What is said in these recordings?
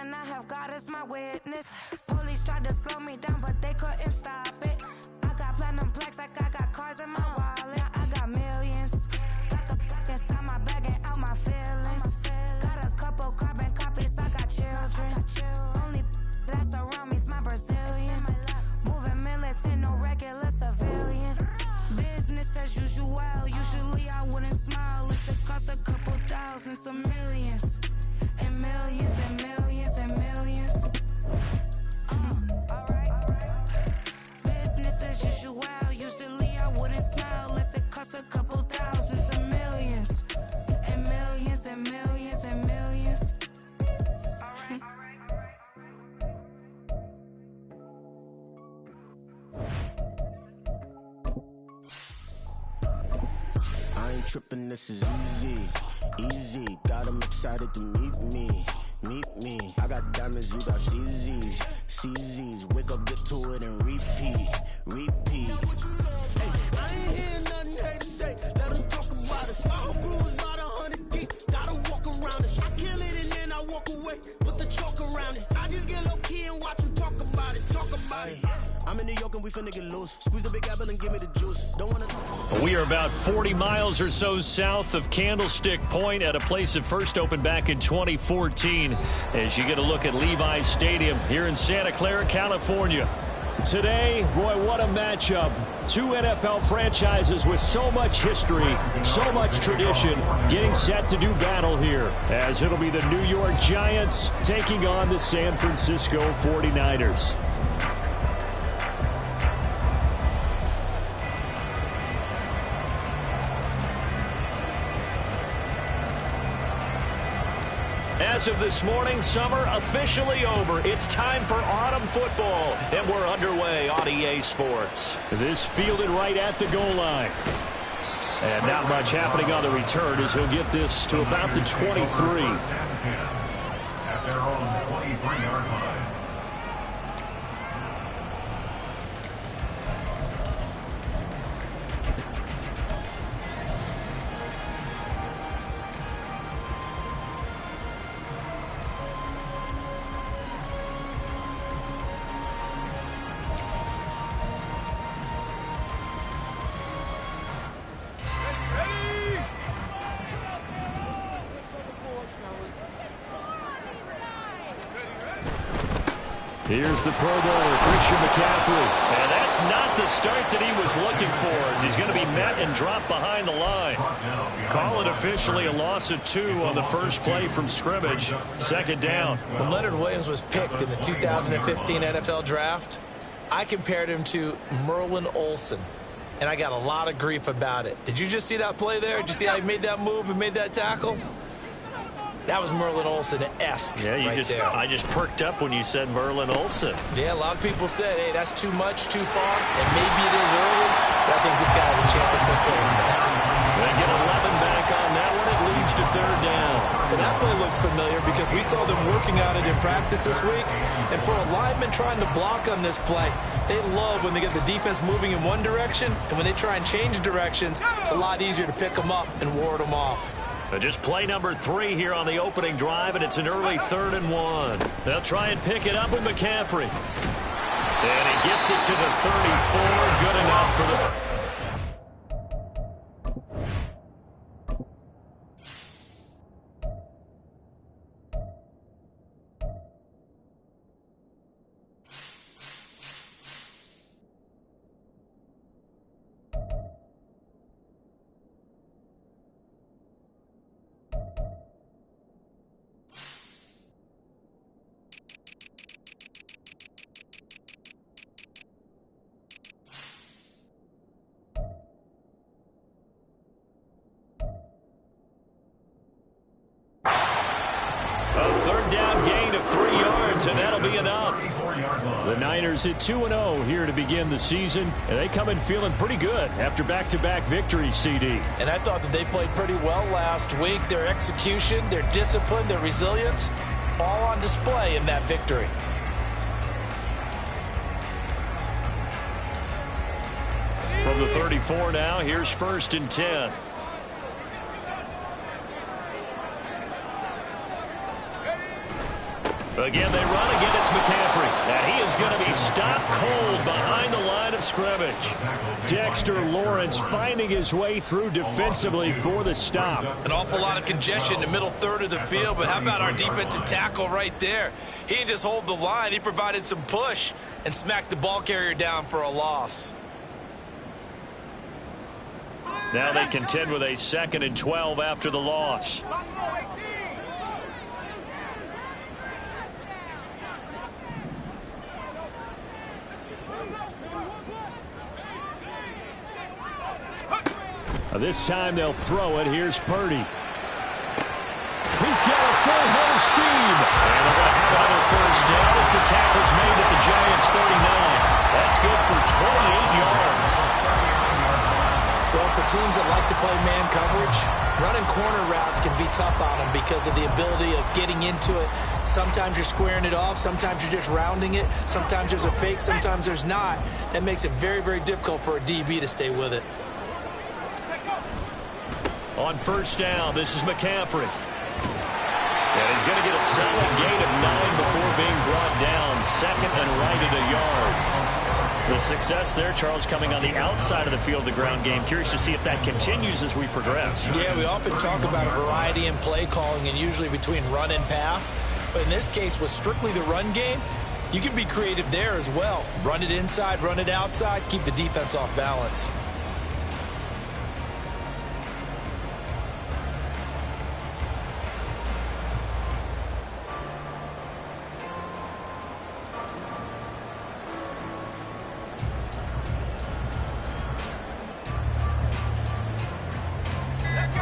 and I have God as my witness. Police tried to slow me down, but they couldn't stop it. I got platinum plaques like I got cars in my wallet. I got millions. Got the fuck inside my bag and out my feelings. Got a couple carbon copies, I got children. Only that's around me's my Brazilian. Moving militant, no regular civilian. Business as usual, usually I wouldn't smile if it cost a couple thousands or millions. And millions and millions and millions. Alright. Business as usual, usually I wouldn't smile unless it cost a couple thousands or millions. And millions and millions and millions. Alright. I ain't tripping, this is easy, easy. Got 'em excited to meet me. I got diamonds, you got CZs. Wake up, get to it, and repeat. Hey, I ain't hearing nothing hate to say. Let 'em talk about it. All bruised about 100 deep. Gotta walk around it. I kill it and then I walk away with the chalk around it. I just get low key and watch 'em talk about it. I'm in New York and we finna get loose. Squeeze the big apple and give me the juice. Don't wanna. We are about 40 miles or so south of Candlestick Point at a place that first opened back in 2014 as you get a look at Levi's Stadium here in Santa Clara, California. Today, Roy, what a matchup. Two NFL franchises with so much history, so much tradition, getting set to do battle here, as it'll be the New York Giants taking on the San Francisco 49ers. As of this morning, summer officially over. It's time for autumn football, and we're underway on EA Sports. This fielded right at the goal line. And not much happening on the return as he'll get this to about the 23. At their own 23-yard line. Here's the Pro Bowler, Christian McCaffrey. And that's not the start that he was looking for, as he's going to be met and dropped behind the line. Call it officially a loss of 2 on the first play from scrimmage. Second down. When Leonard Williams was picked in the 2015 NFL Draft, I compared him to Merlin Olsen, and I got a lot of grief about it. Did you just see that play there? Did you see how he made that move and made that tackle? That was Merlin Olsen-esque there. I just perked up when you said Merlin Olsen. Yeah, a lot of people said, hey, that's too much, too far, and maybe it is early, but I think this guy has a chance of fulfilling that. They get 11 back on that one. It leads to third down. And that play looks familiar because we saw them working on it in practice this week, and for a lineman trying to block on this play, they love when they get the defense moving in one direction, and when they try and change directions, it's a lot easier to pick them up and ward them off. Just play number 3 here on the opening drive, and it's an early 3rd and 1. They'll try and pick it up with McCaffrey. And he gets it to the 34. Good enough for the... And that'll be enough. The Niners at 2-0 here to begin the season, and they come in feeling pretty good after back-to-back victories, CD. And I thought that they played pretty well last week. Their execution, their discipline, their resilience, all on display in that victory. From the 34 now, here's 1st and 10. Again, they run. Again, it's McCaffrey. And he is going to be stopped cold behind the line of scrimmage. Dexter Lawrence finding his way through defensively for the stop. An awful lot of congestion in the middle third of the field, but how about our defensive tackle right there? He didn't just hold the line. He provided some push and smacked the ball carrier down for a loss. Now they contend with a 2nd and 12 after the loss. This time they'll throw it. Here's Purdy. He's got a full head of steam. And they're going to have another first down as the tackle's made at the Giants' 39. That's good for 28 yards. Well, for teams that like to play man coverage, running corner routes can be tough on them because of the ability of getting into it. Sometimes you're squaring it off. Sometimes you're just rounding it. Sometimes there's a fake. Sometimes there's not. That makes it very, very difficult for a DB to stay with it. On first down, this is McCaffrey. And he's going to get a solid gain of 9 before being brought down. 2nd and right at a yard. The success there, Charles, coming on the outside of the field, the ground game. Curious to see if that continues as we progress. Yeah, we often talk about a variety in play calling and usually between run and pass. But in this case, with strictly the run game, you can be creative there as well. Run it inside, run it outside, keep the defense off balance.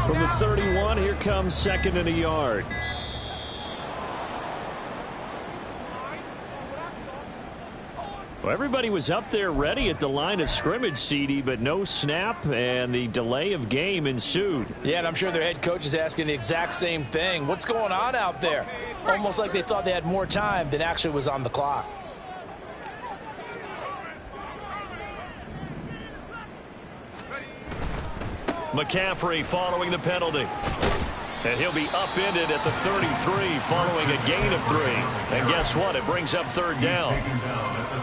From the 31, here comes 2nd and a yard. Well, everybody was up there ready at the line of scrimmage, CD, but no snap, and the delay of game ensued. Yeah, and I'm sure their head coach is asking the exact same thing. What's going on out there? Almost like they thought they had more time than actually was on the clock. McCaffrey following the penalty. And he'll be upended at the 33 following a gain of 3. And guess what? It brings up 3rd down.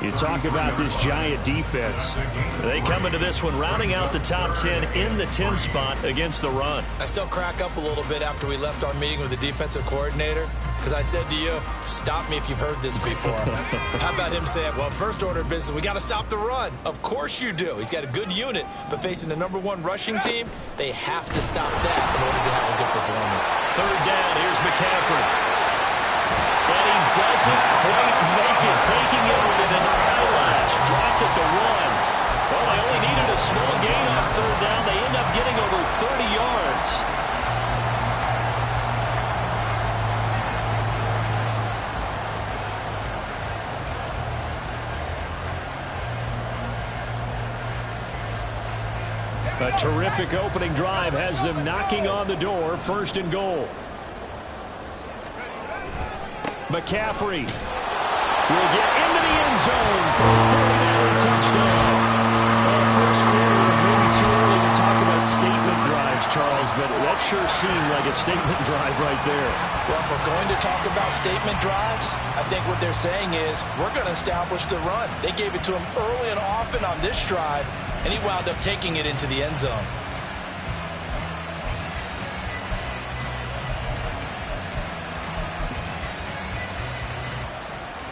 You talk about this Giant defense. They come into this one rounding out the top 10 in the 10 spot against the run. I still crack up a little bit after we left our meeting with the defensive coordinator because I said to you, stop me if you've heard this before. How about him saying, well, first order of business, we got to stop the run. Of course you do. He's got a good unit, but facing the #1 rushing team, they have to stop that in order to have a good performance. 3rd down, here's McCaffrey. And he doesn't quite make it, taking it with an eyelash. Dropped at the 1. Well, they only needed a small gain on 3rd down. They end up getting over 30 yards. A terrific opening drive has them knocking on the door. 1st and goal. McCaffrey will get into the end zone for a 49-yard touchdown. First quarter, maybe too early to talk about statement drives, Charles, but that sure seemed like a statement drive right there. Well, if we're going to talk about statement drives, I think what they're saying is we're going to establish the run. They gave it to him early and often on this drive, and he wound up taking it into the end zone.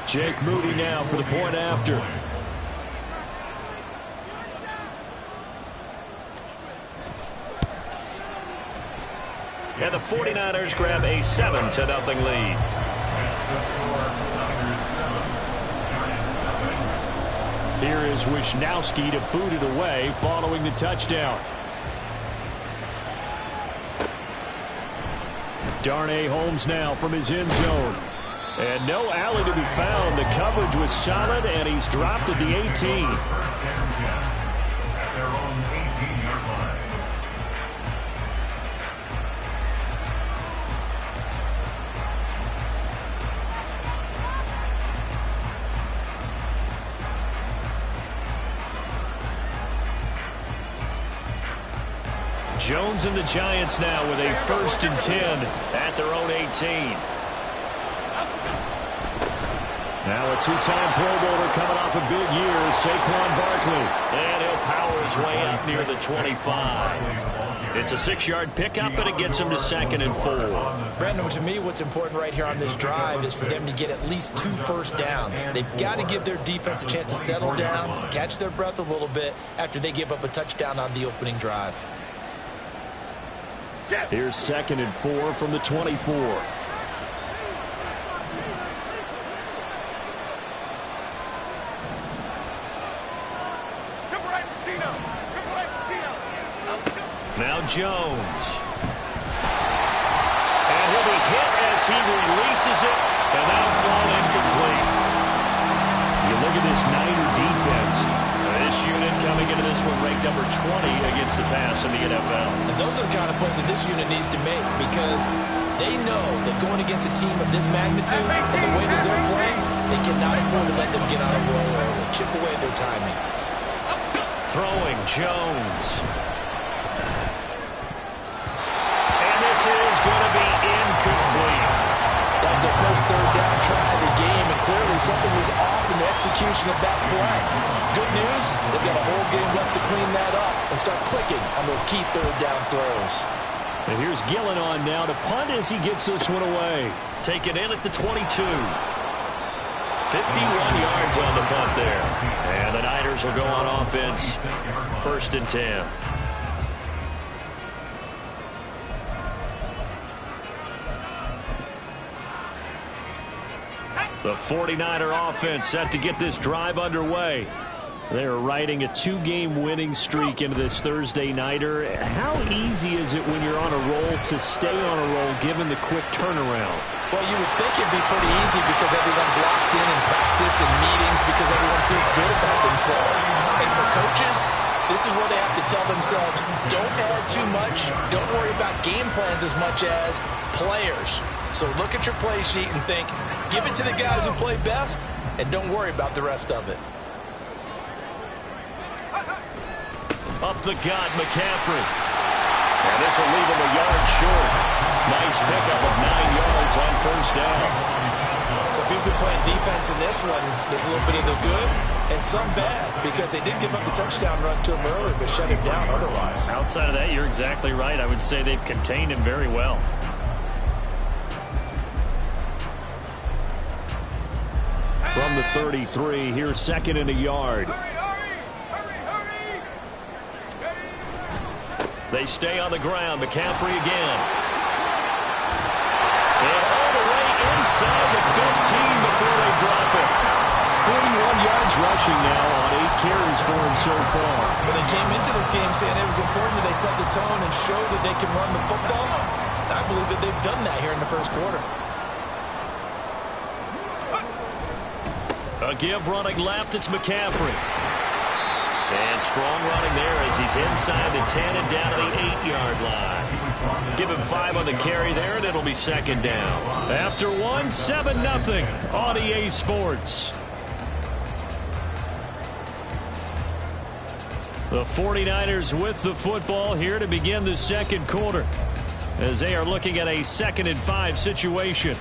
Jake Moody now for the point after. And the 49ers grab a 7-0 lead. Here is Wisnowski to boot it away following the touchdown. Darnay Holmes now from his end zone. And no alley to be found. The coverage was solid, and he's dropped at the 18. At their own 18-yard line. Jones and the Giants now with a 1st and 10 at their own 18. Now a two-time Pro Bowler coming off a big year, Saquon Barkley. And he'll power his way up near the 25. It's a 6-yard pickup, and it gets him to 2nd and 4. Brandon, to me, what's important right here on this drive is for them to get at least 2 first downs. They've got to give their defense a chance to settle down, catch their breath a little bit after they give up a touchdown on the opening drive. Here's 2nd and 4 from the 24. Now Jones. And he'll be hit as he releases it, and that'll fall incomplete. You look at this Niner defense. This unit coming into this one ranked number 20 against the pass in the NFL. And those are the kind of plays that this unit needs to make because they know that going against a team of this magnitude and the way that they're playing, they cannot afford to let them get on a roll early. Chip away their timing. Throwing Jones. This is going to be incomplete. That's their first third down try of the game, and clearly something was off in the execution of that play. Good news, they've got a whole game left to clean that up and start clicking on those key third down throws. And here's Gillen on now to punt as he gets this one away. Take it in at the 22. 51 yards on the punt there. And the Niners will go on offense. 1st and 10. The 49er offense set to get this drive underway. They're riding a 2-game winning streak into this Thursday nighter. How easy is it when you're on a roll to stay on a roll given the quick turnaround? Well, you would think it'd be pretty easy because everyone's locked in practice and meetings because everyone feels good about themselves. And for coaches, this is where they have to tell themselves, don't add too much, don't worry about game plans as much as players. So look at your play sheet and think, give it to the guys who play best, and don't worry about the rest of it. Up the gut, McCaffrey. And this will leave him a yard short. Nice pickup of 9 yards on 1st down. So if you've been playing defense in this one, there's a little bit of the good and some bad because they did give up the touchdown run to him earlier but shut him down otherwise. Outside of that, you're exactly right. I would say they've contained him very well. From the 33, here's 2nd and a yard. They stay on the ground. McCaffrey again. And all the way inside the 15 before they drop it. 41 yards rushing now on 8 carries for him so far. Well, they came into this game saying it was important that they set the tone and show that they can run the football. And I believe that they've done that here in the first quarter. A give running left, it's McCaffrey. And strong running there as he's inside the 10 and down to the 8-yard line. Give him 5 on the carry there, and it'll be 2nd down. After 1, 7-0 on EA Sports. The 49ers with the football here to begin the 2nd quarter as they are looking at a 2nd and 5 situation.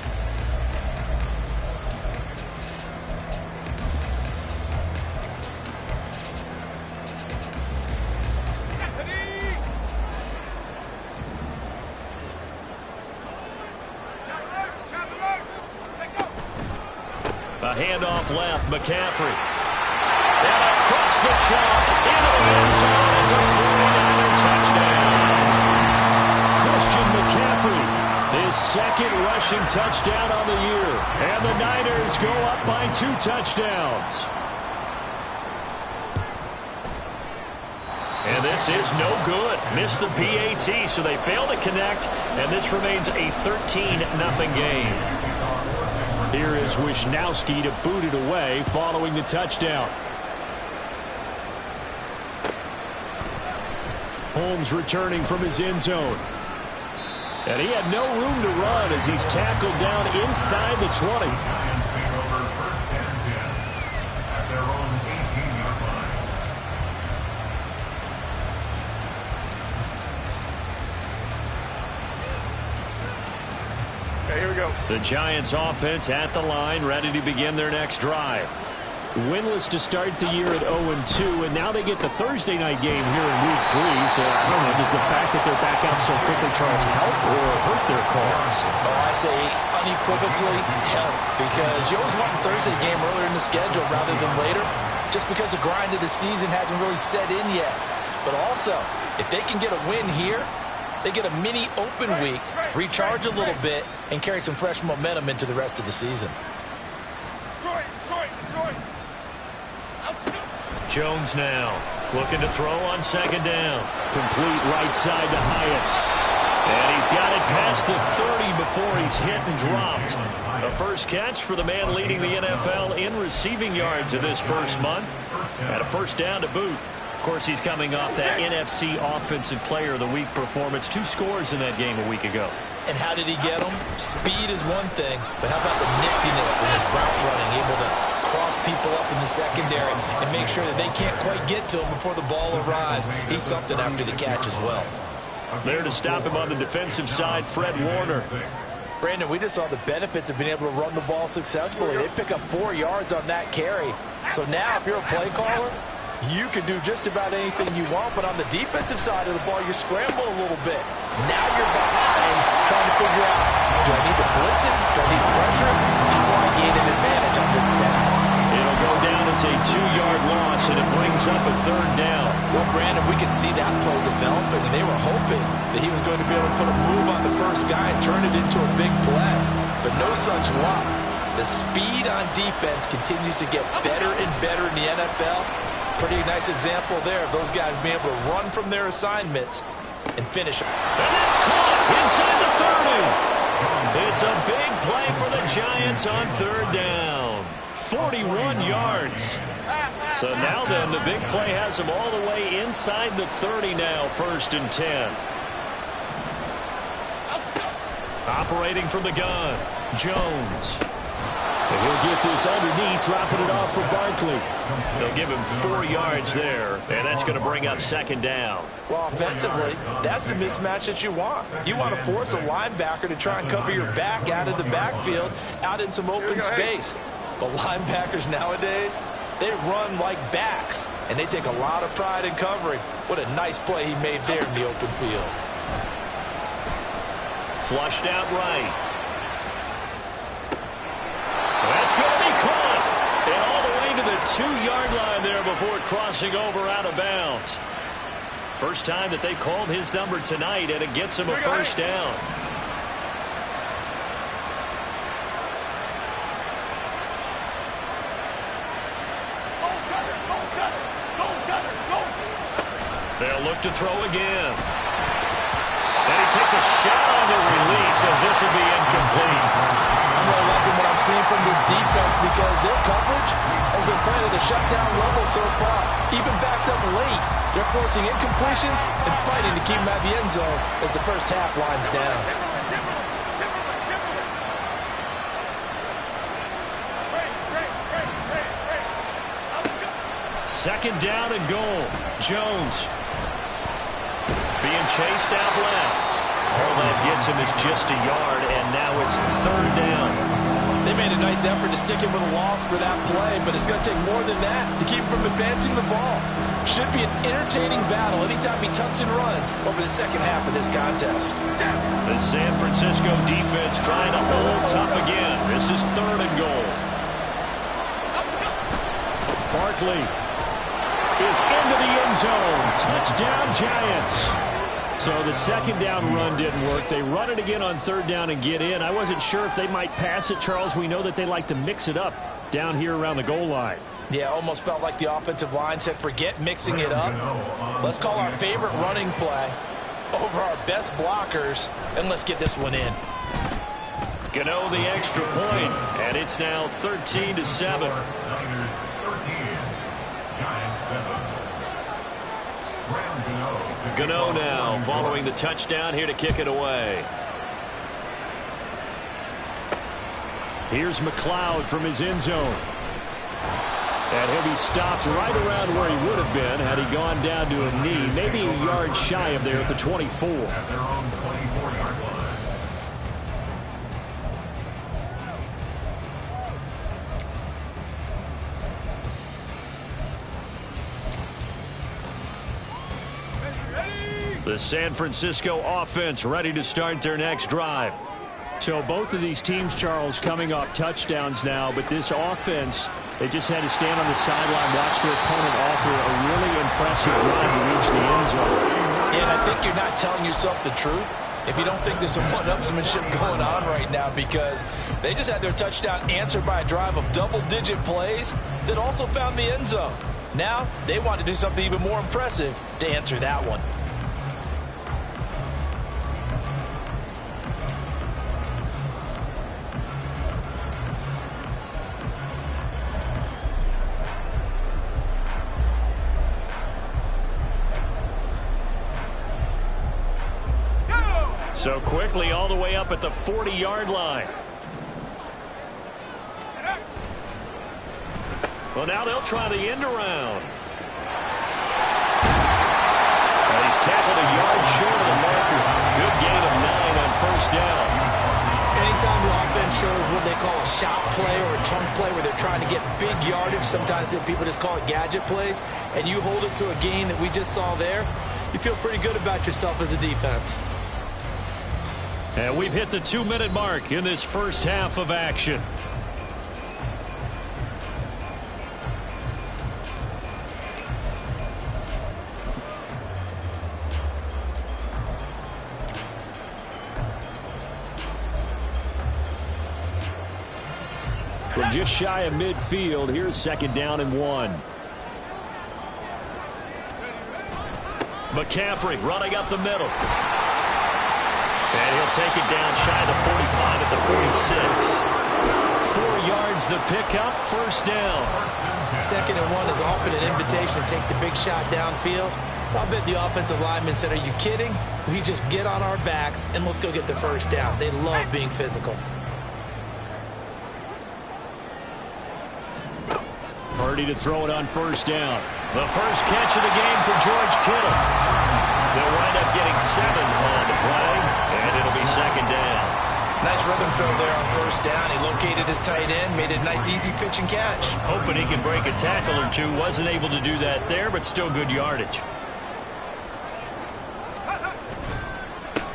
A handoff left, McCaffrey. And across the chalk, into the end zone. It's a 49er touchdown. Christian McCaffrey, his 2nd rushing touchdown on the year. And the Niners go up by 2 touchdowns. And this is no good. Missed the PAT, so they fail to connect. And this remains a 13-0 game. Here is Wisnowski to boot it away following the touchdown. Holmes returning from his end zone. And he had no room to run as he's tackled down inside the 20. Okay, here we go. The Giants offense at the line, ready to begin their next drive. Winless to start the year at 0-2, and now they get the Thursday night game here in Week 3. So, I don't know, does the fact that they're back out so quickly, Charles, help or hurt their cause? Oh, I say unequivocally help, because you always want the Thursday game earlier in the schedule rather than later, just because the grind of the season hasn't really set in yet. But also, if they can get a win here, they get a mini open week, recharge a little bit, and carry some fresh momentum into the rest of the season. Jones now looking to throw on second down. Complete right side to Hyatt. And he's got it past the 30 before he's hit and dropped. The first catch for the man leading the NFL in receiving yards in this first month. And a first down to boot. Of course, he's coming off that NFC Offensive Player of the Week performance. 2 scores in that game a week ago. And how did he get them? Speed is one thing, but how about the niftiness in his route running, able to cross people up in the secondary and make sure that they can't quite get to him before the ball arrives. He's something after the catch as well. There to stop him on the defensive side, Fred Warner. Brandon, we just saw the benefits of being able to run the ball successfully. They pick up 4 yards on that carry. So now if you're a play caller, you can do just about anything you want, but on the defensive side of the ball, you're scrambling a little bit. Now you're behind trying to figure out, do I need to blitz it? Do I need to pressure? How do I gain an advantage on this snap? It'll go down as a 2-yard loss, and it brings up a third down. Well, Brandon, we could see that play developing, and they were hoping that he was going to be able to put a move on the first guy and turn it into a big play. But no such luck. The speed on defense continues to get better and better in the NFL. Pretty nice example there of those guys being able to run from their assignments and finish. And that's caught inside the 30. It's a big play for the Giants on third down. 41 yards. So now then, the big play has them all the way inside the 30 now, 1st and 10. Operating from the gun, Jones. And he'll get this underneath, dropping it off for Barkley. They'll give him 4 yards there, and that's going to bring up second down. Well, offensively, that's the mismatch that you want. You want to force a linebacker to try and cover your back out of the backfield, out in some open space. The linebackers nowadays, they run like backs, and they take a lot of pride in covering. What a nice play he made there in the open field. Flushed out right. That's going to be caught. And all the way to the 2-yard line there before crossing over out of bounds. First time that they called his number tonight, and it gets him a first down. They'll look to throw again. And he takes a shot on the release as this will be incomplete. I'm really liking what I'm seeing from this defense because their coverage has been playing at a shutdown level so far. Even backed up late, they're forcing incompletions and fighting to keep them out of the end zone as the first half winds down. Second down and goal. Jones being chased out left. All that gets him is just a yard, and now it's third down. They made a nice effort to stick him with a loss for that play, but it's going to take more than that to keep him from advancing the ball. Should be an entertaining battle anytime he tucks and runs over the second half of this contest. The San Francisco defense trying to hold tough again. This is third and goal. Barkley is into the end zone. Touchdown, Giants. So the second down run didn't work. They run it again on third down and get in. I wasn't sure if they might pass it, Charles. We know that they like to mix it up down here around the goal line. Yeah, almost felt like the offensive line said, forget mixing it up. Let's call our favorite running play over our best blockers, and let's get this one in. Gano the extra point, and it's now 13-7. Gano now following the touchdown here to kick it away. Here's McLeod from his end zone. And he'll be stopped right around where he would have been had he gone down to a knee, maybe a yard shy of there at the 24. The San Francisco offense ready to start their next drive. So both of these teams, Charles, coming off touchdowns now, but this offense, they just had to stand on the sideline, watch their opponent offer a really impressive drive to reach the end zone. Yeah, and I think you're not telling yourself the truth if you don't think there's some one-upsmanship going on right now, because they just had their touchdown answered by a drive of double-digit plays that also found the end zone. Now they want to do something even more impressive to answer that one. So quickly all the way up at the 40-yard line. Well, now they'll try the end around. And he's tackled a yard short of the marker. Good gain of 9 on first down. Anytime the offense shows what they call a shot play or a chunk play where they're trying to get big yardage, sometimes people just call it gadget plays, and you hold it to a gain that we just saw there, you feel pretty good about yourself as a defense. And we've hit the 2-minute mark in this first half of action. From just shy of midfield, here's 2nd down and 1. McCaffrey running up the middle. And he'll take it down shy of the 45 at the 46. 4 yards the pickup, first down. 2nd and 1 is often an invitation to take the big shot downfield. I'll bet the offensive lineman said, are you kidding? We just get on our backs and let's go get the first down. They love being physical. Purdy to throw it on first down. The first catch of the game for George Kittle. They'll wind up getting 7 on the play, and it'll be 2nd down. Nice rhythm throw there on first down. He located his tight end, made it a nice easy pitch and catch. Hoping he could break a tackle or two. Wasn't able to do that there, but still good yardage.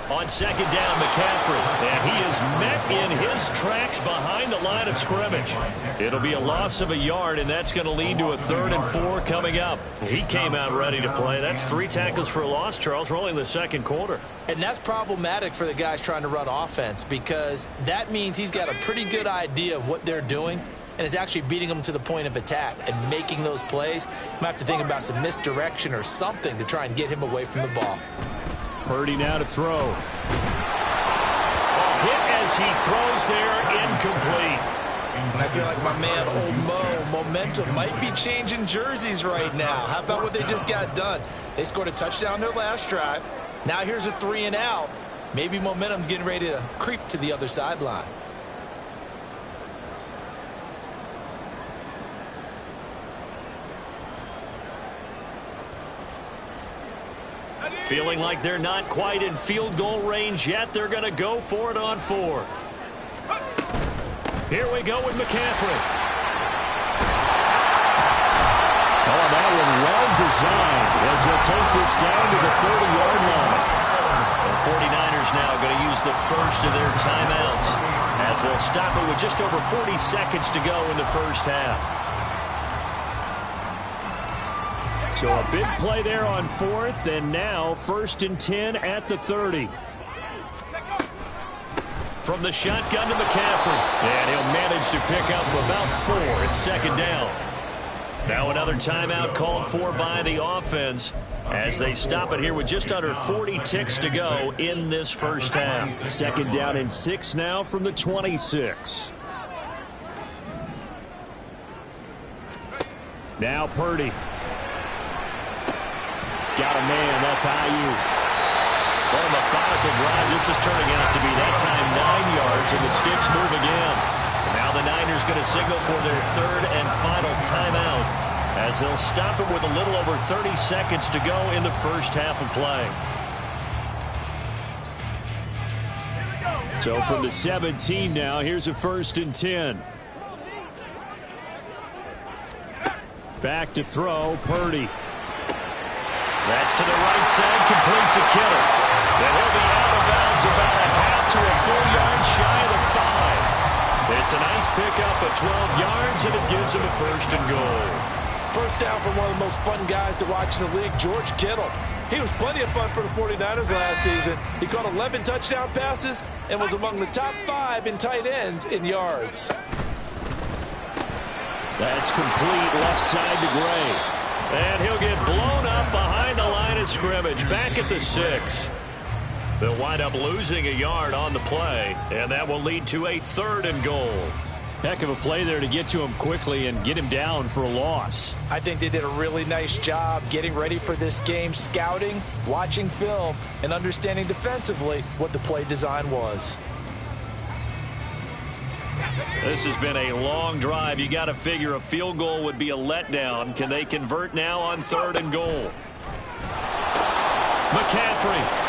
On 2nd down, McCaffrey, and he is met in his tracks behind the line of scrimmage. It'll be a loss of a yard, and that's going to lead to a 3rd and 4 coming up. He came out ready to play. That's 3 tackles for a loss, Charles, rolling the second quarter. And that's problematic for the guys trying to run offense, because that means he's got a pretty good idea of what they're doing and is actually beating them to the point of attack and making those plays. Might have to think about some misdirection or something to try and get him away from the ball. Purdy now to throw. A hit as he throws there, incomplete. And I feel like my man, Old Mo, momentum might be changing jerseys right now. How about what they just got done? They scored a touchdown their last drive. Now here's a 3 and out. Maybe momentum's getting ready to creep to the other sideline. Feeling like they're not quite in field goal range yet. They're going to go for it on 4th. Here we go with McCaffrey. Oh, that one well designed as they'll take this down to the 30-yard line. The 49ers now going to use the first of their timeouts as they'll stop it with just over 40 seconds to go in the first half. So a big play there on 4th, and now 1st and 10 at the 30. From the shotgun to McCaffrey. And he'll manage to pick up about 4 at 2nd down. Now another timeout called for by the offense as they stop it here with just under 40 ticks to go in this first half. 2nd down and 6 now from the 26. Now Purdy. Got a man, that's Ayuk. What a methodical drive. This is turning out to be that time 9 yards, and the sticks move again. Now the Niners going to signal for their 3rd and final timeout as they'll stop it with a little over 30 seconds to go in the first half of play. So from the 17 now, here's a 1st and 10. Back to throw, Purdy. That's to the right side, completes a killer. And he'll be out of bounds about a half to a full yard shy of the 5. It's a nice pickup of 12 yards, and it gives him a first and goal. First down from one of the most fun guys to watch in the league, George Kittle. He was plenty of fun for the 49ers last season. He caught 11 touchdown passes and was among the top 5 in tight ends in yards. That's complete left side to Gray. And he'll get blown up behind the line of scrimmage, back at the 6. They'll wind up losing a yard on the play, and that will lead to a 3rd and goal. Heck of a play there to get to him quickly and get him down for a loss. I think they did a really nice job getting ready for this game, scouting, watching film, and understanding defensively what the play design was. This has been a long drive. You got to figure a field goal would be a letdown. Can they convert now on 3rd and goal? McCaffrey.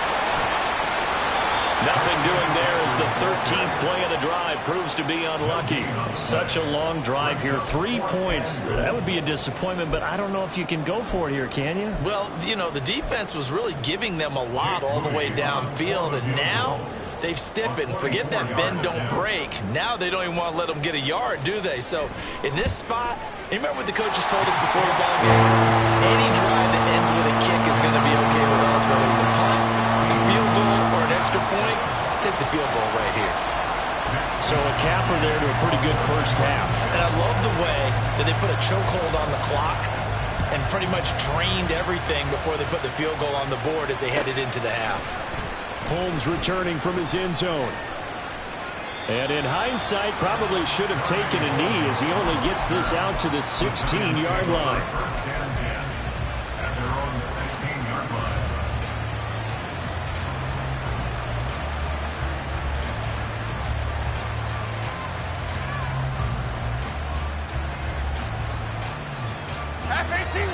Nothing doing there as the 13th play of the drive proves to be unlucky. Such a long drive here. 3 points. That would be a disappointment, but I don't know if you can go for it here, can you? Well, you know, the defense was really giving them a lot all the way downfield, and now they've stiffened. Forget that bend, don't break. Now they don't even want to let them get a yard, do they? So in this spot, you remember what the coaches told us before the ball game? Any drive that ends with a kick is going to be okay with us, whether it's a punt, a field goal, or an extra point. Take the field goal right here. So a capper there to a pretty good first half. And I love the way that they put a chokehold on the clock and pretty much drained everything before they put the field goal on the board as they headed into the half. Holmes returning from his end zone. And in hindsight, probably should have taken a knee as he only gets this out to the 16-yard line. First and 10 at their own 16-yard line.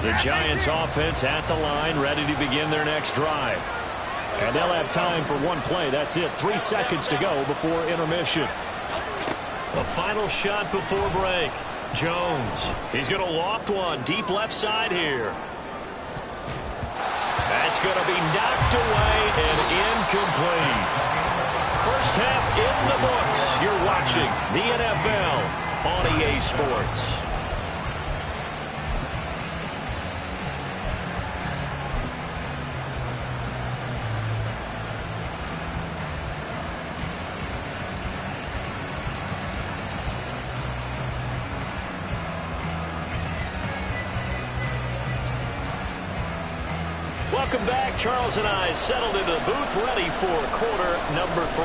The Giants offense at the line, ready to begin their next drive. And they'll have time for one play. That's it. 3 seconds to go before intermission. A final shot before break. Jones. He's going to loft one deep left side here. That's going to be knocked away and incomplete. First half in the books. You're watching the NFL on EA Sports. Welcome back. Charles and I settled into the booth ready for quarter number 3.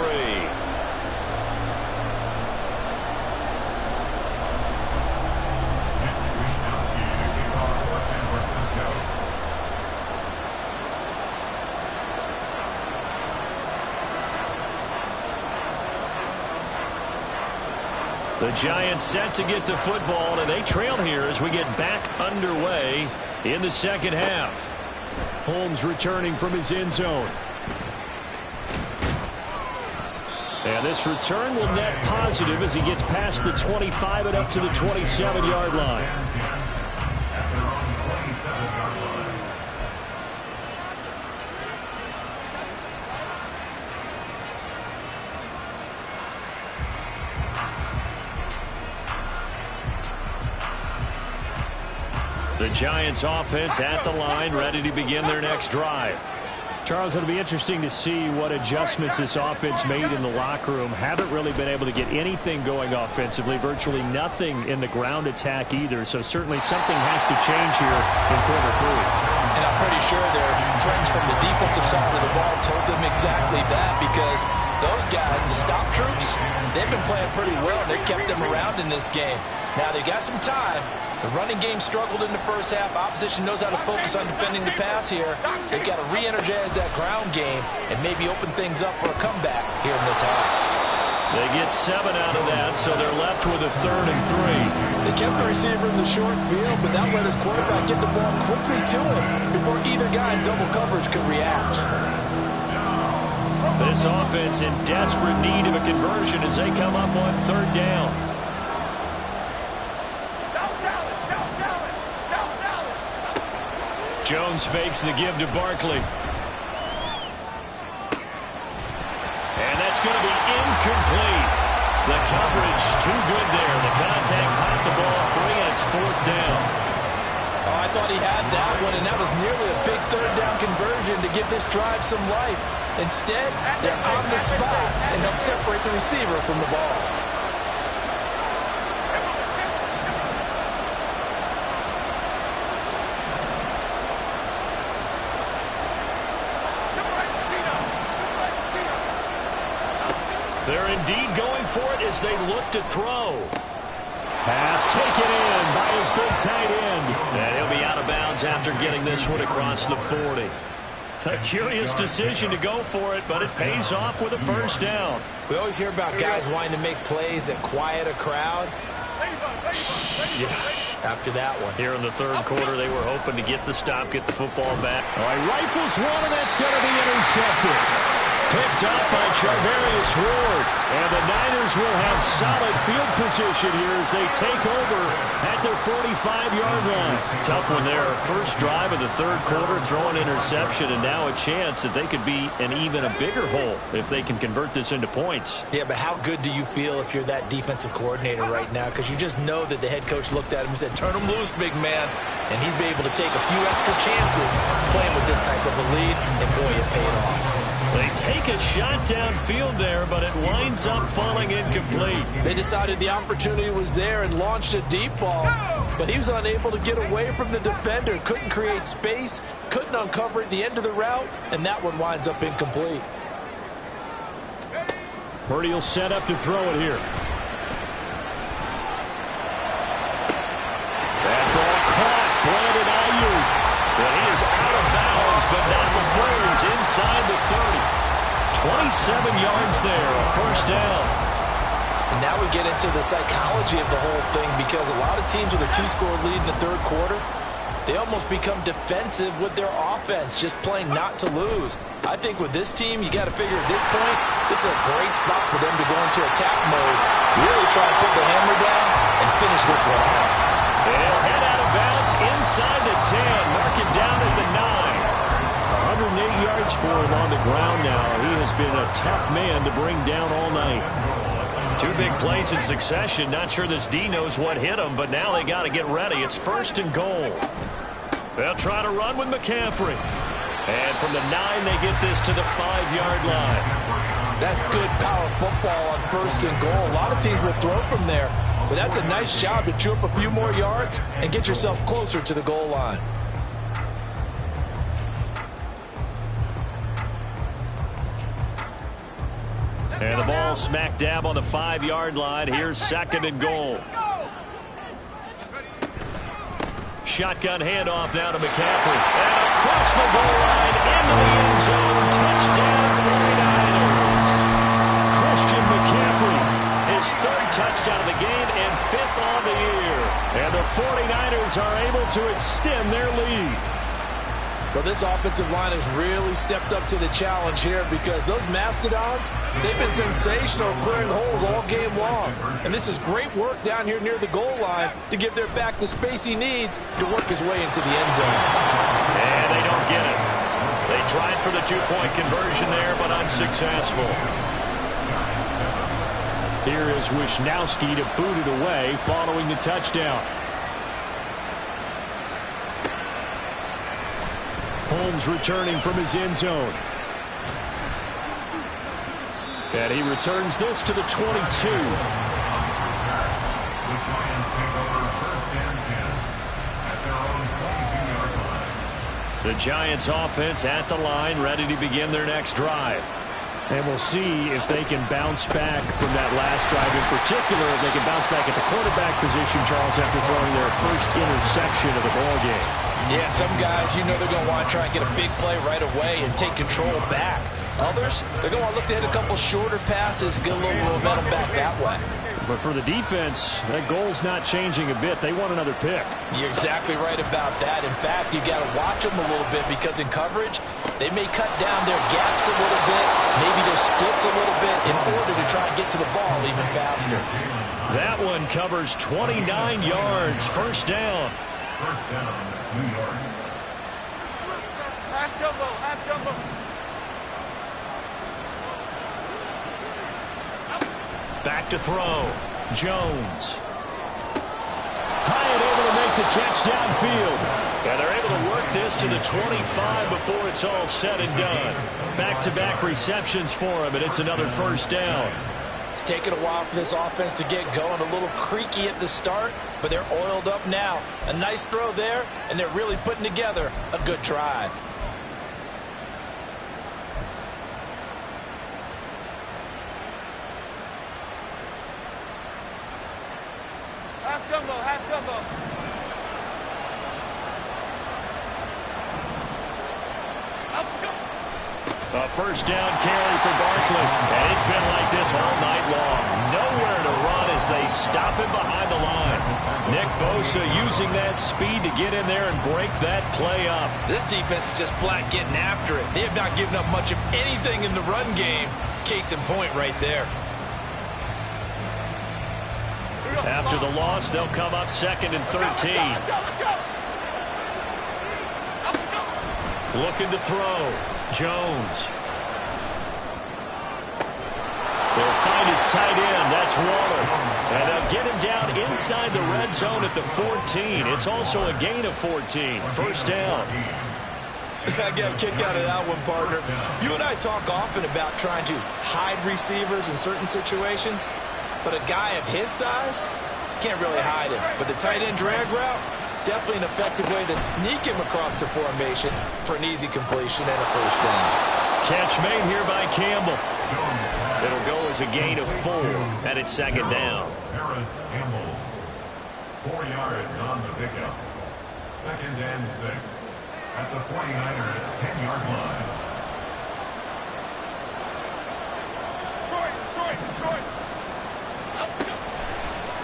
The Giants set to get the football, and they trail here as we get back underway in the second half. Holmes returning from his end zone. And this return will net positive as he gets past the 25 and up to the 27-yard line. The Giants offense at the line, ready to begin their next drive. Charles, it'll be interesting to see what adjustments this offense made in the locker room. Haven't really been able to get anything going offensively, virtually nothing in the ground attack either. So certainly something has to change here in quarter 3. And I'm pretty sure their friends from the defensive side of the ball told them exactly that, because those guys, the stop troops, they've been playing pretty well. They've kept them around in this game. Now they got some time. The running game struggled in the first half. Opposition knows how to focus on defending the pass here. They've got to re-energize that ground game and maybe open things up for a comeback here in this half. They get 7 out of that, so they're left with a 3rd and 3. They kept the receiver in the short field, but that let his quarterback get the ball quickly to him before either guy in double coverage could react. This offense in desperate need of a conversion as they come up on 3rd down. Jones fakes the give to Barkley. And that's going to be incomplete. The coverage too good there. The contact popped the ball free, and it's 4th down. Oh, I thought he had that one, and that was nearly a big 3rd down conversion to give this drive some life. Instead, they're on the spot and help separate the receiver from the ball. They're indeed going for it as they look to throw. Pass taken in by his big tight end. And he'll be out of bounds after getting this one across the 40. A curious decision to go for it, but it pays off with a 1st down. We always hear about guys wanting to make plays that quiet a crowd. After that one. Here in the 3rd quarter, they were hoping to get the stop, get the football back. All right, rifles one, and that's going to be intercepted. Picked up by Charvarius Ward. And the Niners will have solid field position here as they take over at their 45-yard line. Tough one there. First drive of the 3rd quarter, throw an interception, and now a chance that they could be in even a bigger hole if they can convert this into points. Yeah, but how good do you feel if you're that defensive coordinator right now? Because you just know that the head coach looked at him and said, turn him loose, big man. And he'd be able to take a few extra chances playing with this type of a lead, and boy, it paid off. They take a shot downfield there, but it winds up falling incomplete. They decided the opportunity was there and launched a deep ball, but he was unable to get away from the defender, couldn't create space, couldn't uncover at the end of the route, and that one winds up incomplete. Purdy will set up to throw it here. That ball caught. Brandon Ayuk. But he is out of bounds, but not before he's inside the 30. 27 yards there, a 1st down. And now we get into the psychology of the whole thing, because a lot of teams with a 2-score lead in the 3rd quarter, they almost become defensive with their offense, just playing not to lose. I think with this team, you got to figure at this point, this is a great spot for them to go into attack mode, really try to put the hammer down and finish this one off. They'll head out of bounds inside the 10, mark it down at the 9. 108 yards for him on the ground now. He has been a tough man to bring down all night. 2 big plays in succession. Not sure this D knows what hit him, but now they got to get ready. It's 1st and goal. They'll try to run with McCaffrey. And from the 9, they get this to the 5-yard line. That's good power football on 1st and goal. A lot of teams will throw from there, but that's a nice job to chew up a few more yards and get yourself closer to the goal line. And the ball smack dab on the 5-yard line. Here's 2nd and goal. Shotgun handoff now to McCaffrey. And across the goal line into the end zone. Touchdown 49ers. Christian McCaffrey, his 3rd touchdown of the game and 5th on the year. And the 49ers are able to extend their lead. Well, this offensive line has really stepped up to the challenge here, because those Mastodons, they've been sensational clearing holes all game long. And this is great work down here near the goal line to give their back the space he needs to work his way into the end zone. And they don't get it. They tried for the 2-point conversion there, but unsuccessful. Here is Wisnowski to boot it away following the touchdown. Holmes returning from his end zone. And he returns this to the 22. The Giants take over 1st and 10 at their own 22-yard line. The Giants offense at the line, ready to begin their next drive. And we'll see if they can bounce back from that last drive. In particular, if they can bounce back at the quarterback position, Charles, after throwing their first interception of the ballgame. Yeah, some guys, you know they're going to want to try and get a big play right away and take control back. Others, they're going to look to hit a couple shorter passes, get a little momentum back that way. But for the defense, that goal's not changing a bit. They want another pick. You're exactly right about that. In fact, you got to watch them a little bit, because in coverage, they may cut down their gaps a little bit, maybe their splits a little bit, in order to try and get to the ball even faster. That one covers 29 yards. 1st down. 1st down, New York. Back to throw. Jones. High and able to make the catch downfield. And they're able to work this to the 25 before it's all said and done. Back-to-back receptions for him, and it's another first down. It's taken a while for this offense to get going. A little creaky at the start, but they're oiled up now. A nice throw there, and they're really putting together a good drive. Half jumbo. A first down carry for Barkley. And it's been like this all night long. Nowhere to run as they stop him behind the line. Nick Bosa using that speed to get in there and break that play up. This defense is just flat getting after it. They have not given up much of anything in the run game. Case in point right there. After the loss, they'll come up 2nd and 13. Looking to throw. Jones. They'll find his tight end. That's Waller. And they'll get him down inside the red zone at the 14. It's also a gain of 14. First down. I got a kick out of that one, partner. You and I talk often about trying to hide receivers in certain situations. But a guy of his size, can't really hide him. But the tight end drag route, definitely an effective way to sneak him across the formation for an easy completion and a first down. Catch made here by Campbell. It'll go as a gain of 4, and it's 2nd down. Harris Campbell, 4 yards on the pickup. 2nd and 6 at the 49ers 10-yard line.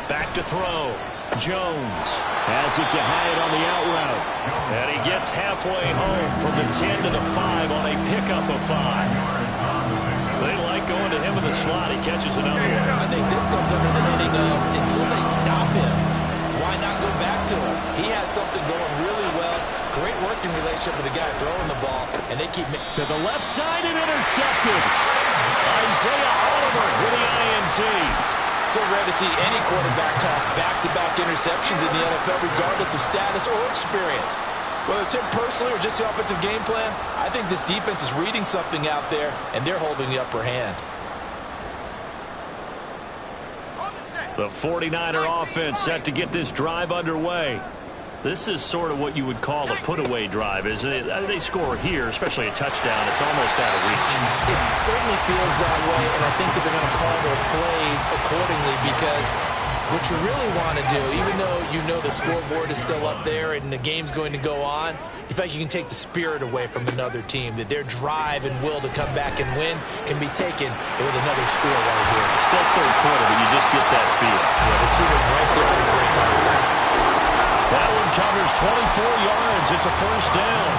Back to throw. Jones has it to Hyatt on the out route. And he gets halfway home from the 10 to the 5 on a pickup of 5. They like going to him in the slot. He catches another one. I think this comes under the heading of until they stop him, why not go back to him? He has something going really well. Great working relationship with the guy throwing the ball. And they keep... To the left side and intercepted. Isaiah Oliver with the INT. So rare to see any quarterback toss back-to-back interceptions in the NFL, regardless of status or experience. Whether it's him personally or just the offensive game plan, I think this defense is reading something out there, and they're holding the upper hand. The 49er offense set to get this drive underway. This is sort of what you would call a put-away drive, isn't it? They score here, especially a touchdown. It's almost out of reach. It certainly feels that way, and I think that they're going to call their plays accordingly because what you really want to do, even though you know the scoreboard is still up there and the game's going to go on, in fact, you can take the spirit away from another team, that their drive and will to come back and win can be taken with another score right here. Still third quarter, but you just get that feel. Yeah, the team right there to break out of that. That one covers 24 yards. It's a first down.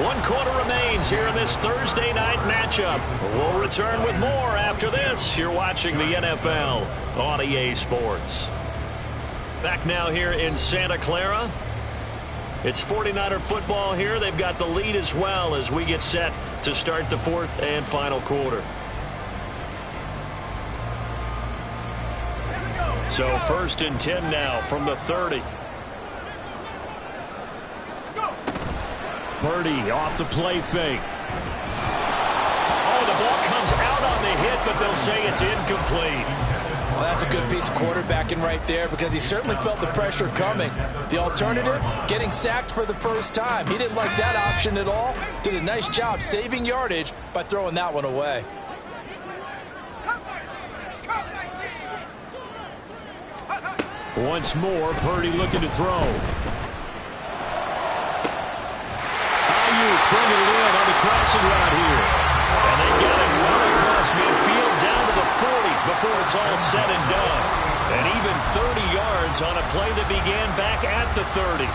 One quarter remains here in this Thursday night matchup. We'll return with more after this. You're watching the NFL on EA Sports. Back now here in Santa Clara. It's 49er football here. They've got the lead as well as we get set to start the 4th and final quarter. So 1st and 10 now from the 30. Purdy off the play fake. Oh, the ball comes out on the hit, but they'll say it's incomplete. Well, that's a good piece of quarterbacking right there because he certainly felt the pressure coming. The alternative, getting sacked for the first time. He didn't like that option at all. Did a nice job saving yardage by throwing that one away. Once more, Purdy looking to throw. Ayuk bringing it in on the crossing route here. And they got him run across midfield down to the 40 before it's all said and done. And even 30 yards on a play that began back at the 30.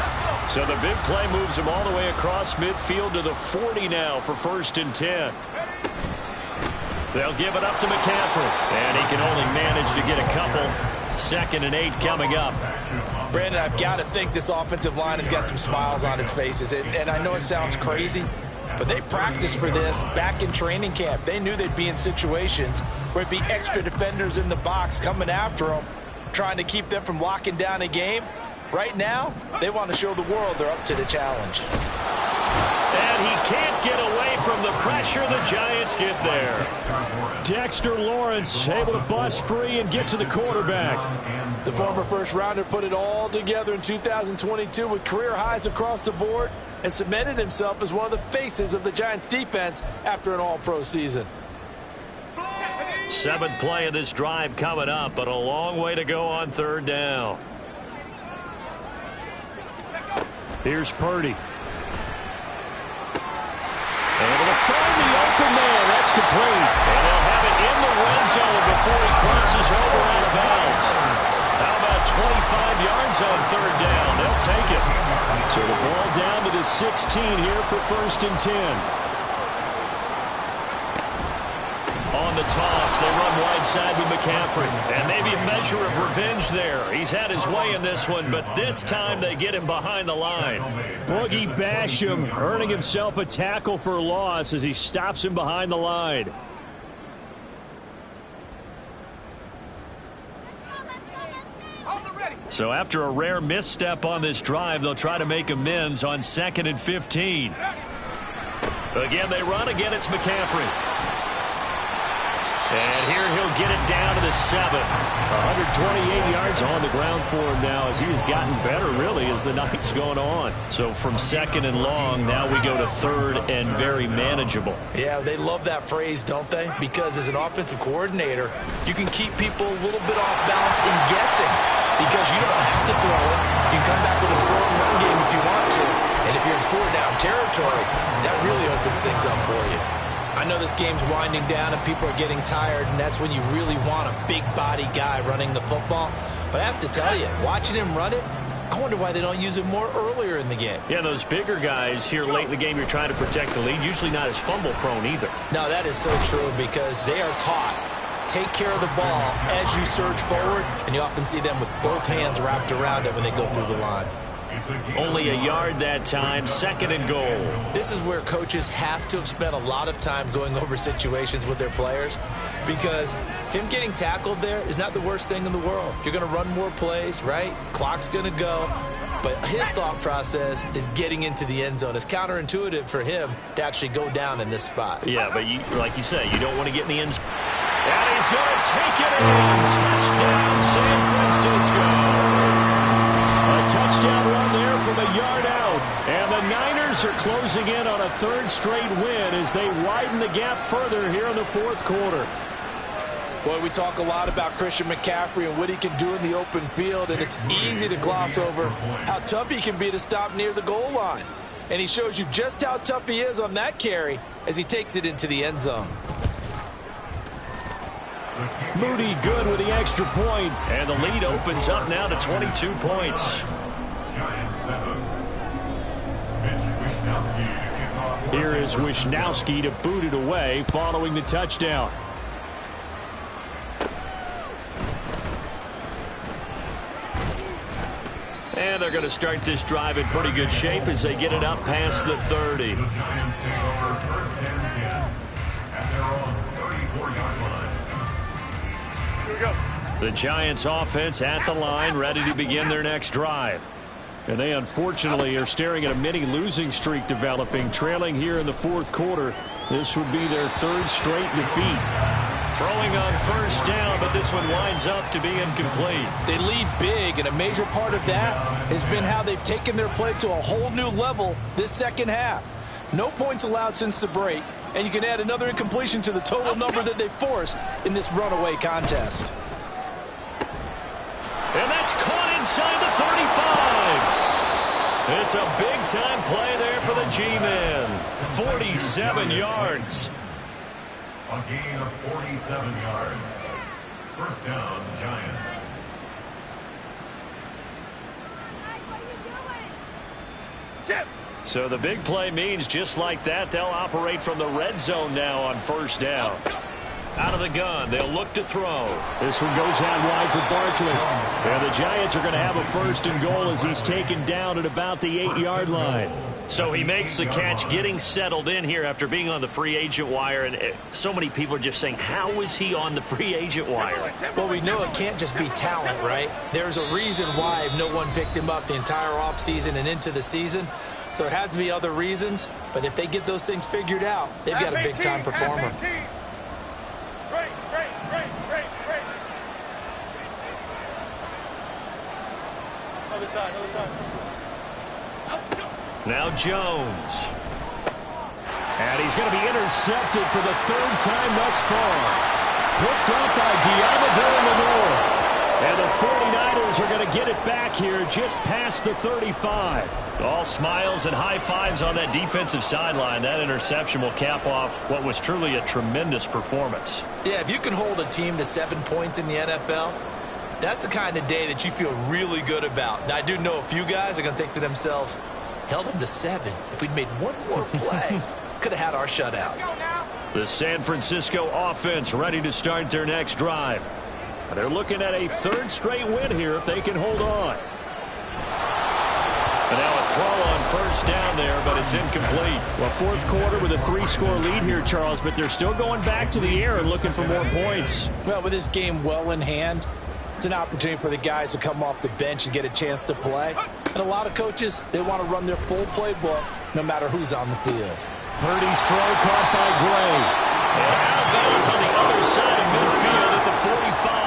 So the big play moves him all the way across midfield to the 40 now for 1st and 10. They'll give it up to McCaffrey. And he can only manage to get a couple. 2nd and 8 coming up. Brandon, I've got to think this offensive line has got some smiles on its faces. And I know it sounds crazy, but they practiced for this back in training camp. They knew they'd be in situations where it'd be extra defenders in the box coming after them, trying to keep them from locking down a game. Right now, they want to show the world they're up to the challenge. And he can't get away from the pressure. The Giants get there. Dexter Lawrence able to bust free and get to the quarterback. The former first-rounder put it all together in 2022 with career highs across the board and cemented himself as one of the faces of the Giants' defense after an all-pro season. 7th play of this drive coming up, but a long way to go on 3rd down. Here's Purdy. Able to find the open man. That's complete. And they'll have it in the red zone before he crosses over out of bounds. How about 25 yards on 3rd down? They'll take it. So the ball down to the 16 here for 1st and 10. On the toss, they run wide side with McCaffrey. And maybe a measure of revenge there. He's had his way in this one, but this time they get him behind the line. Boogie Basham earning himself a tackle for loss as he stops him behind the line. So after a rare misstep on this drive, they'll try to make amends on 2nd and 15. Again, they run. Again, it's McCaffrey. And here he'll get it down to the 7. 128 yards on the ground for him now as he has gotten better, really, as the night's going on. So from 2nd and long, now we go to 3rd and very manageable. Yeah, they love that phrase, don't they? Because as an offensive coordinator, you can keep people a little bit off balance and guessing because you don't have to throw it. You can come back with a strong run game if you want to. And if you're in 4-down territory, that really opens things up for you. I know this game's winding down and people are getting tired, and that's when you really want a big-body guy running the football. But I have to tell you, watching him run it, I wonder why they don't use it more earlier in the game. Yeah, those bigger guys here late in the game, you're trying to protect the lead, usually not as fumble-prone either. No, that is so true because they are taught. Take care of the ball as you surge forward, and you often see them with both hands wrapped around it when they go through the line. Only a yard that time, 2nd and goal. This is where coaches have to have spent a lot of time going over situations with their players because him getting tackled there is not the worst thing in the world. You're going to run more plays, right? Clock's going to go. But his thought process is getting into the end zone. It's counterintuitive for him to actually go down in this spot. Yeah, but like you say, you don't want to get in the end zone. And he's going to take it in. Touchdown, San Francisco. A touchdown run there from a yard out. And the Niners are closing in on a 3rd straight win as they widen the gap further here in the 4th quarter. Boy, we talk a lot about Christian McCaffrey and what he can do in the open field, and it's easy to gloss over how tough he can be to stop near the goal line. And he shows you just how tough he is on that carry as he takes it into the end zone. Moody good with the extra point. And the lead opens up now to 22 points. Here is Wisnowski to boot it away following the touchdown. And they're going to start this drive in pretty good shape as they get it up past the 30. The Giants take over 1st and 10 at their own 34-yard line. Here we go. The Giants offense at the line, ready to begin their next drive. And they unfortunately are staring at a mini losing streak developing, trailing here in the 4th quarter. This would be their 3rd straight defeat. Throwing on 1st down, but this one winds up to be incomplete. They lead big, and a major part of that has been how they've taken their play to a whole new level this 2nd half. No points allowed since the break, and you can add another incompletion to the total number that they forced in this runaway contest. And that's caught inside the 35. It's a big-time play there for the G-Men. 47 yards. A gain of 47 yards. 1st down, Giants. So the big play means just like that, they'll operate from the red zone now on 1st down. Out of the gun, they'll look to throw. This one goes out wide for Barkley. And the Giants are going to have a first and goal as he's taken down at about the 8-yard line. So he makes the catch, getting settled in here after being on the free agent wire. And so many people are just saying, how is he on the free agent wire? Well, we know it can't just be talent, right? There's a reason why no one picked him up the entire offseason and into the season. So there have to be other reasons. But if they get those things figured out, they've got a big-time performer. Now Jones. And he's going to be intercepted for the third time thus far. Picked up by Diablo Lenore. And the 49ers are going to get it back here just past the 35. All smiles and high fives on that defensive sideline. That interception will cap off what was truly a tremendous performance. Yeah, if you can hold a team to 7 points in the NFL, that's the kind of day that you feel really good about. Now, I do know a few guys are going to think to themselves, held them to 7. If we'd made one more play, could have had our shutout. The San Francisco offense ready to start their next drive. They're looking at a third straight win here if they can hold on. And now a throw on first down there, but it's incomplete. Well, fourth quarter with a 3-score lead here, Charles, but they're still going back to the air and looking for more points. Well, with this game well in hand, it's an opportunity for the guys to come off the bench and get a chance to play. And a lot of coaches, they want to run their full playbook no matter who's on the field. Purdy's throw caught by Gray. And out of bounds on the other side of midfield at the 45.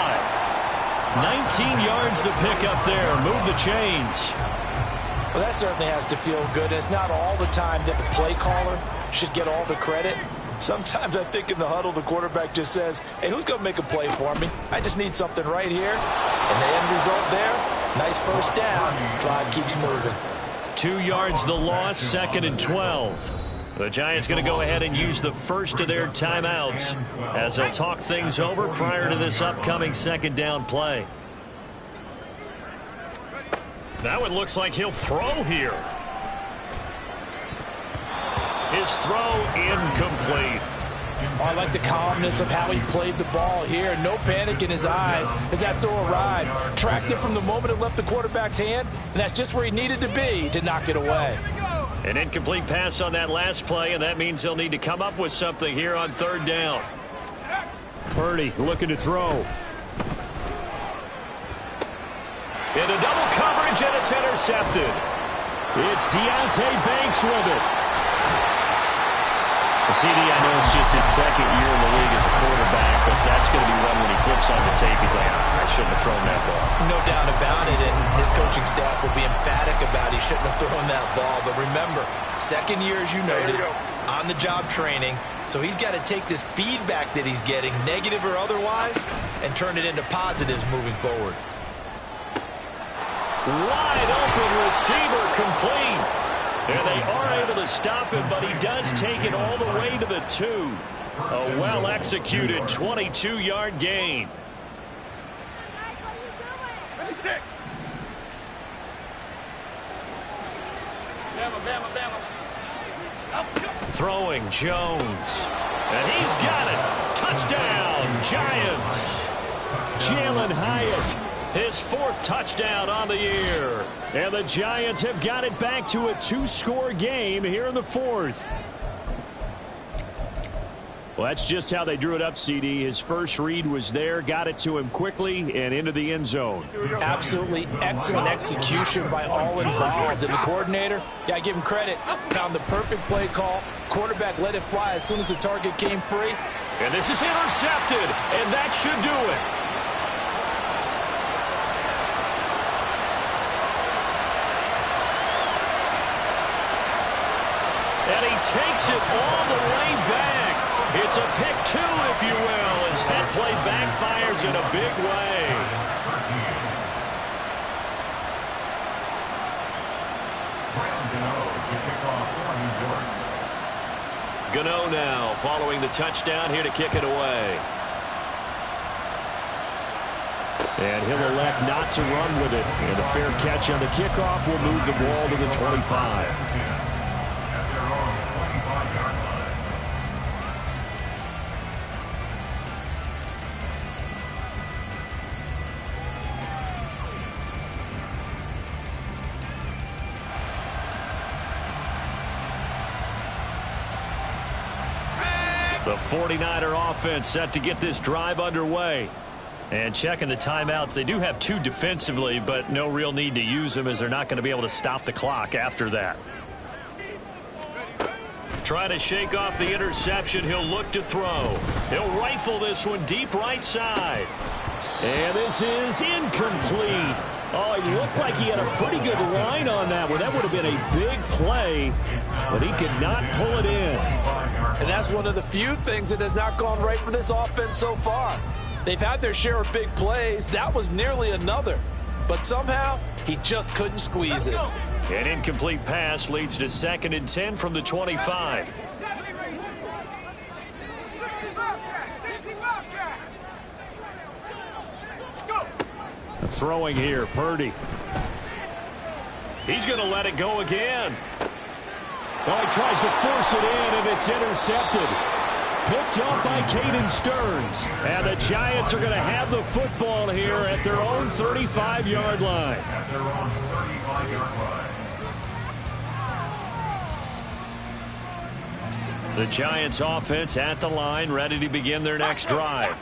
19 yards to pick up there. Move the chains. Well, that certainly has to feel good. It's not all the time that the play caller should get all the credit. Sometimes I think in the huddle, the quarterback just says, hey, who's going to make a play for me? I just need something right here. And the end result there, nice first down. Drive keeps moving. 2 yards the loss, 2nd and 12. The Giants going to go ahead and use the first of their timeouts as they'll talk things over prior to this upcoming second down play. That one looks like he'll throw here. His throw incomplete. Oh, I like the calmness of how he played the ball here. No panic in his eyes as that throw arrived. Tracked it from the moment it left the quarterback's hand, and that's just where he needed to be to knock it away. An incomplete pass on that last play, and that means they'll need to come up with something here on third down. Purdy looking to throw. Into double coverage, and it's intercepted. It's Deontay Banks with it. CD, I know it's just his second year in the league as a quarterback, but that's going to be one when he flips on the tape. He's like, I shouldn't have thrown that ball. No doubt about it, and his coaching staff will be emphatic about he shouldn't have thrown that ball. But remember, second year, as you noted, on-the-job training, so he's got to take this feedback that he's getting, negative or otherwise, and turn it into positives moving forward. Wide open receiver complete. And they are able to stop him, but he does take it all the way to the 2. A well-executed 22-yard gain. 26. Throwing Jones. And he's got it. Touchdown, Giants. Jalen Hyatt. His 4th touchdown on the year. And the Giants have got it back to a 2-score game here in the 4th. Well, that's just how they drew it up, CD. His first read was there, got it to him quickly, and into the end zone. Absolutely excellent execution by all involved. And the coordinator, yeah, I give him credit, found the perfect play call. Quarterback let it fly as soon as the target came free. And this is intercepted, and that should do it. And he takes it all the way back. It's a pick 2, if you will, as that play backfires in a big way. Gano now following the touchdown here to kick it away. And he'll elect not to run with it. And a fair catch on the kickoff will move the ball to the 25. The 49er offense set to get this drive underway. And checking the timeouts, they do have 2 defensively, but no real need to use them as they're not going to be able to stop the clock after that. Trying to shake off the interception. He'll look to throw. He'll rifle this one deep right side. And this is incomplete. Oh, it looked like he had a pretty good line on that one. That would have been a big play, but he could not pull it in. And that's one of the few things that has not gone right for this offense so far. They've had their share of big plays. That was nearly another. But somehow, he just couldn't squeeze it. An incomplete pass leads to 2nd and 10 from the 25. Throwing here, Purdy. He's going to let it go again. Well, he tries to force it in, and it's intercepted. Picked up by Caden Stearns. And the Giants are going to have the football here at their own 35-yard line. At their own 35-yard line. The Giants offense at the line, ready to begin their next drive.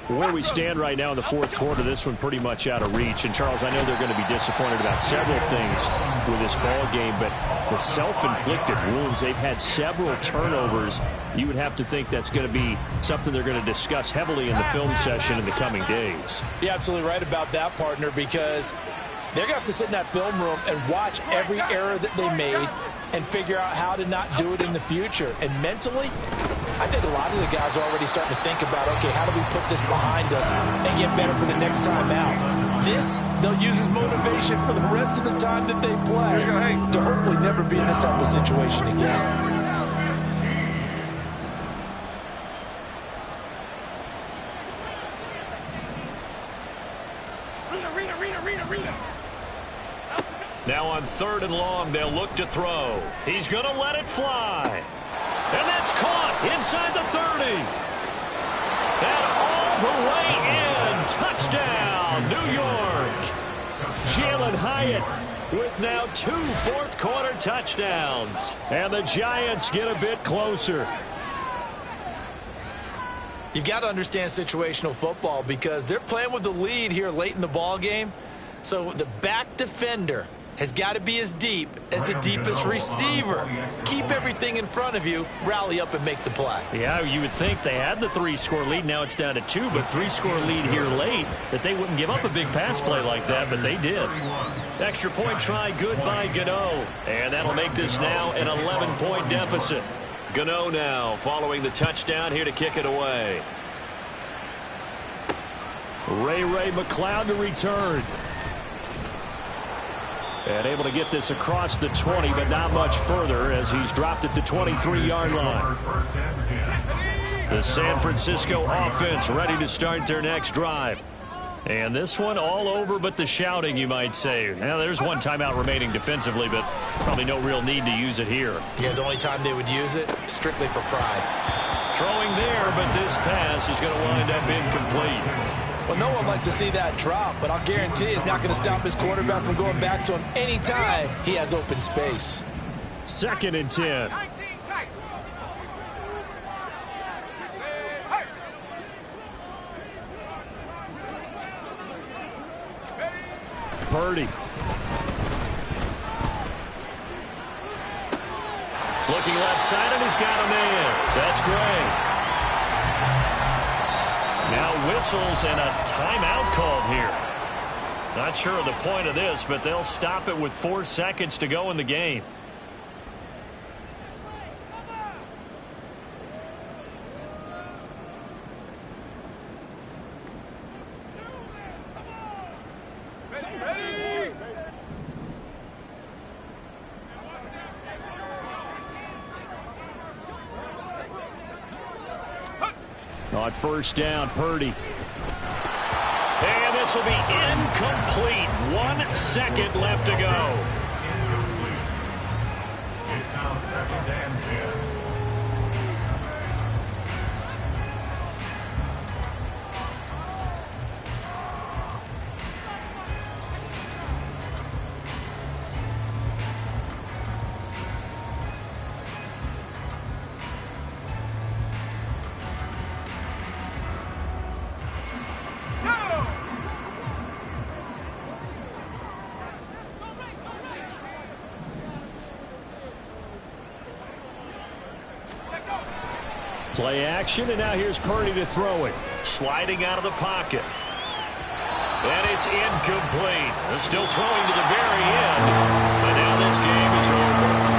Where we stand right now in the 4th quarter, this one pretty much out of reach. And, Charles, I know they're going to be disappointed about several things with this ball game, but the self-inflicted wounds, they've had several turnovers. You would have to think that's going to be something they're going to discuss heavily in the film session in the coming days. You're absolutely right about that, partner, because they're going to have to sit in that film room and watch every error that they made and figure out how to not do it in the future. And mentally, I think a lot of the guys are already starting to think about, okay, how do we put this behind us and get better for the next time out? This, they'll use as motivation for the rest of the time that they play to hopefully never be in this type of situation again. Now on 3rd and long, they'll look to throw. He's going to let it fly. And that's caught inside the 30. And all the way in. Touchdown, New York. Jalen Hyatt with now 2 fourth-quarter touchdowns. And the Giants get a bit closer. You've got to understand situational football because they're playing with the lead here late in the ball game. So the back defender has got to be as deep as the deepest receiver. Keep everything in front of you, rally up and make the play. Yeah, you would think they had the 3-score lead. Now it's down to 2, but 3-score lead here late, that they wouldn't give up a big pass play like that, but they did. Extra point try good by Gano, and that'll make this now an 11-point deficit. Gano now following the touchdown here to kick it away. Ray McCloud to return. And able to get this across the 20, but not much further as he's dropped it to 23-yard line. The San Francisco offense ready to start their next drive. And this one all over but the shouting, you might say. Now, there's one timeout remaining defensively, but probably no real need to use it here. Yeah, the only time they would use it, strictly for pride. Throwing there, but this pass is going to wind up incomplete. Well, no one likes to see that drop, but I'll guarantee it's not going to stop his quarterback from going back to him anytime he has open space. 2nd and 10. Purdy. Looking left side, and he's got a man. That's great. Now whistles and a timeout called here. Not sure of the point of this, but they'll stop it with 4 seconds to go in the game. On 1st down, Purdy. And this will be incomplete. 1 second left to go. It's now 2nd and 10. Play action, and now here's Purdy to throw it. Sliding out of the pocket. And it's incomplete. Still throwing to the very end. But now this game is over.